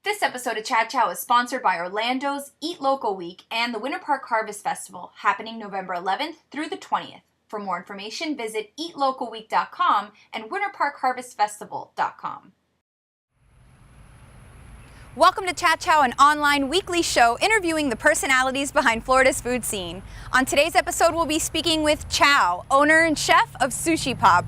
This episode of Chau is sponsored by Orlando's Eat Local Week and the Winter Park Harvest Festival, happening November 11th through the 20th. For more information, visit eatlocalweek.com and winterparkharvestfestival.com. Welcome to Chau, an online weekly show interviewing the personalities behind Florida's food scene. On today's episode, we'll be speaking with Chau, owner and chef of Sushi Pop.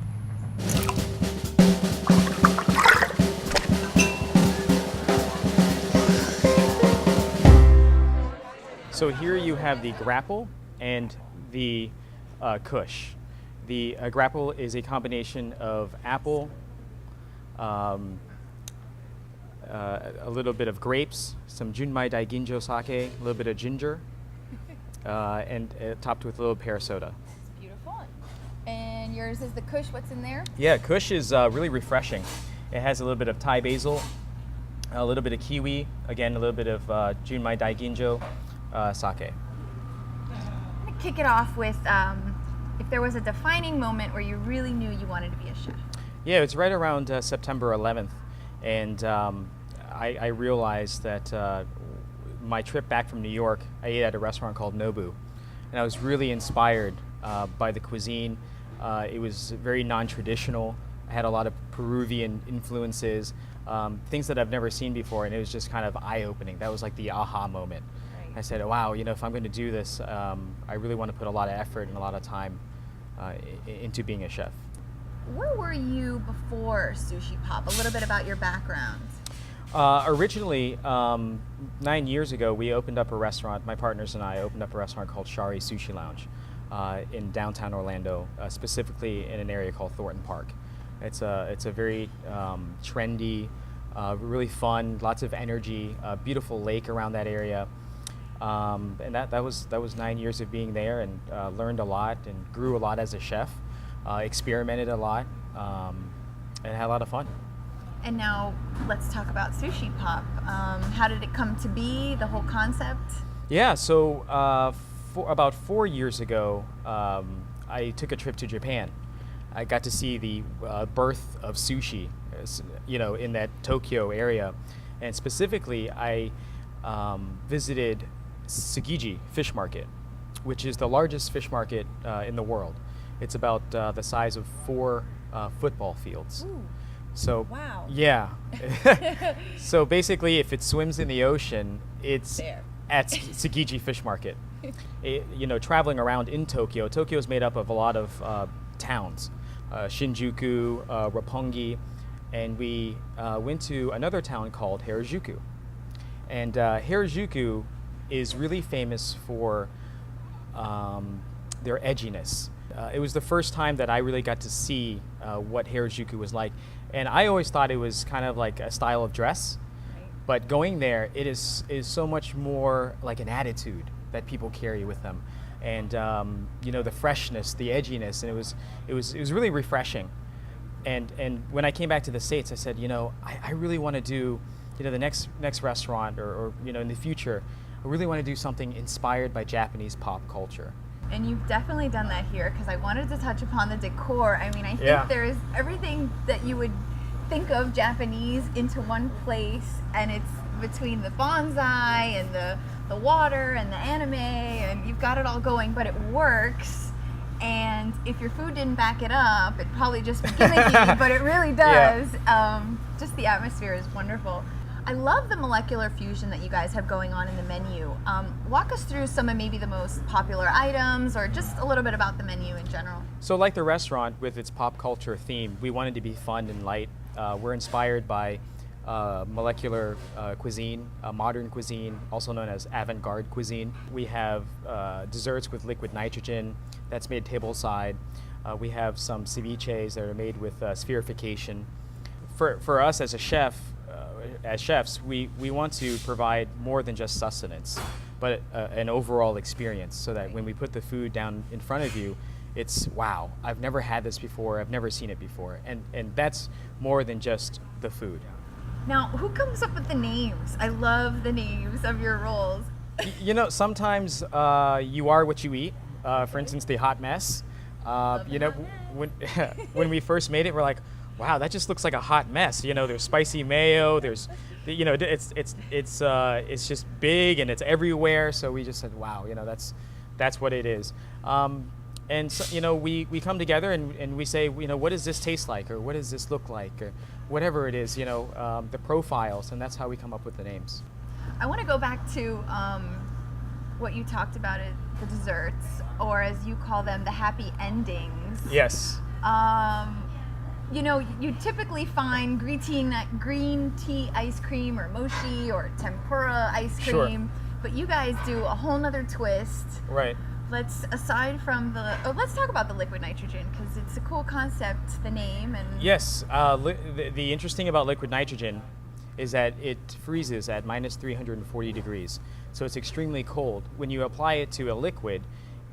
So here you have the grapple and the kush. The grapple is a combination of apple, a little bit of grapes, some junmai daiginjo sake, a little bit of ginger, and topped with a little pear soda. It's beautiful. And yours is the kush. What's in there? Yeah, kush is really refreshing. It has a little bit of Thai basil, a little bit of kiwi, again a little bit of junmai daiginjo. Sake. I'm going to kick it off with if there was a defining moment where you really knew you wanted to be a chef. Yeah, it's right around September 11th, and I realized that my trip back from New York, I ate at a restaurant called Nobu, and I was really inspired by the cuisine. It was very non-traditional. I had a lot of Peruvian influences, things that I've never seen before, and it was just kind of eye-opening. That was like the aha moment. I said, wow, you know, if I'm going to do this, I really want to put a lot of effort and a lot of time into being a chef. Where were you before Sushi Pop? A little bit about your background. Originally, 9 years ago, we opened up a restaurant, my partners and I opened up a restaurant called Shari Sushi Lounge in downtown Orlando, specifically in an area called Thornton Park. It's a very trendy, really fun, lots of energy, beautiful lake around that area. And that was 9 years of being there, and learned a lot and grew a lot as a chef, experimented a lot, and had a lot of fun. And now let's talk about Sushi Pop. How did it come to be, the whole concept? Yeah, so about 4 years ago, I took a trip to Japan. I got to see the birth of sushi, you know, in that Tokyo area, and specifically I visited Tsukiji Fish Market, which is the largest fish market in the world. It's about the size of 4 football fields. Ooh. So wow. Yeah. So basically, if it swims in the ocean, it's there at Tsukiji Fish Market. You know, traveling around in Tokyo, Tokyo is made up of a lot of towns, Shinjuku, Roppongi, and we went to another town called Harajuku. And Harajuku is really famous for their edginess. It was the first time that I really got to see what Harajuku was like. And I always thought it was kind of like a style of dress. Right. But going there, it is so much more like an attitude that people carry with them. And you know, the freshness, the edginess, and it was really refreshing. And when I came back to the States, I said, you know, I really want to do, you know, the next restaurant or you know, in the future, I really want to do something inspired by Japanese pop culture. And you've definitely done that here, because I wanted to touch upon the decor. I mean, I think there's everything that you would think of Japanese into one place, and it's between the bonsai and the water and the anime, and you've got it all going, but it works. And if your food didn't back it up, it'd probably just be gimmicky, but it really does. Yeah. Just the atmosphere is wonderful. I love the molecular fusion that you guys have going on in the menu. Walk us through some of maybe the most popular items, or just a little bit about the menu in general. So like the restaurant with its pop culture theme, we wanted to be fun and light. We're inspired by molecular cuisine, modern cuisine, also known as avant-garde cuisine. We have desserts with liquid nitrogen that's made tableside. We have some ceviches that are made with spherification. For us as a chef, as chefs, we want to provide more than just sustenance, but an overall experience, so that when we put the food down in front of you, it's, wow, I've never had this before, I've never seen it before. And that's more than just the food. Now, who comes up with the names? I love the names of your rolls. You know, sometimes you are what you eat. For instance, the hot mess. You know, when we first made it, we're like, wow, that just looks like a hot mess. You know, there's spicy mayo, there's you know, it's just big and it's everywhere. So we just said, wow, you know, that's what it is. And so, you know, we come together and we say, you know, what does this taste like, or what does this look like, or whatever it is, you know, the profiles, and that's how we come up with the names. I want to go back to what you talked about, the desserts, or as you call them, the happy endings. Yes. You know, you typically find green tea ice cream or mochi or tempura ice cream, Sure. but you guys do a whole nother twist. Right. Let's talk about the liquid nitrogen, because it's a cool concept, the name. And Yes. The interesting about liquid nitrogen is that it freezes at minus 340 degrees. So it's extremely cold. When you apply it to a liquid,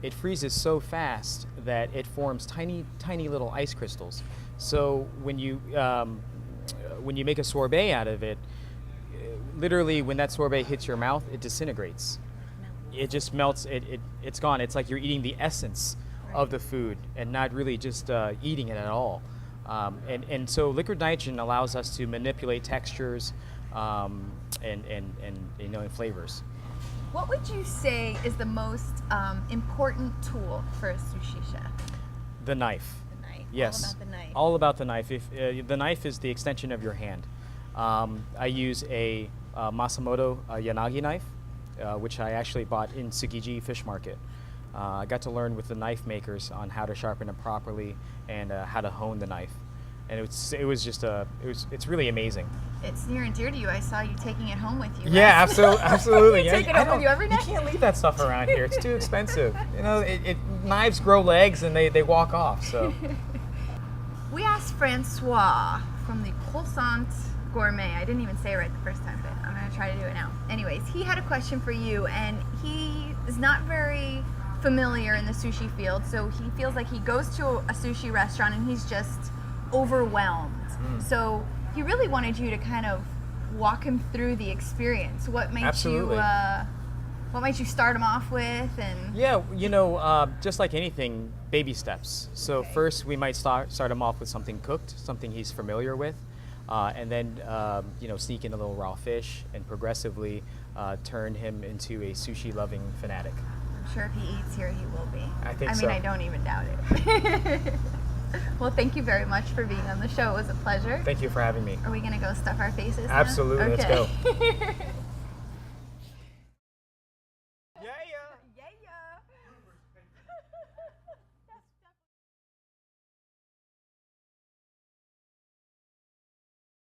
it freezes so fast that it forms tiny, tiny little ice crystals. So when you make a sorbet out of it, literally when that sorbet hits your mouth, it disintegrates. It just melts. It's gone. It's like you're eating the essence of the food and not really just eating it at all. And so liquid nitrogen allows us to manipulate textures and you know, and flavors. what would you say is the most important tool for a sushi chef? The knife. The knife. Yes. All about the knife. All about the knife. If the knife is the extension of your hand. I use a Masamoto Yanagi knife, which I actually bought in Tsukiji Fish Market. I got to learn with the knife makers on how to sharpen it properly and how to hone the knife, and it's really amazing. It's near and dear to you. I saw you taking it home with you. Yeah, right? absolutely. You take it home with you every You night? can't leave that stuff around here. It's too expensive. You know, knives grow legs and they walk off. So We asked Francois from the Croissant Gourmet. I didn't even say it right the first time, but I'm going to try to do it now. Anyways, he had a question for you, and he is not very familiar in the sushi field, so he feels like he goes to a sushi restaurant and he's just overwhelmed. So he really wanted you to kind of walk him through the experience. What made Absolutely. what might you start him off with? And yeah, you know, just like anything, baby steps. So Okay. first we might start him off with something cooked, something he's familiar with, and then you know, sneak in a little raw fish, and progressively turn him into a sushi loving fanatic. I'm sure if he eats here, he will be. I think I mean, so. I don't even doubt it. Well, thank you very much for being on the show. It was a pleasure. Thank you for having me. Are we going to go stuff our faces now? Absolutely, let's Okay. go.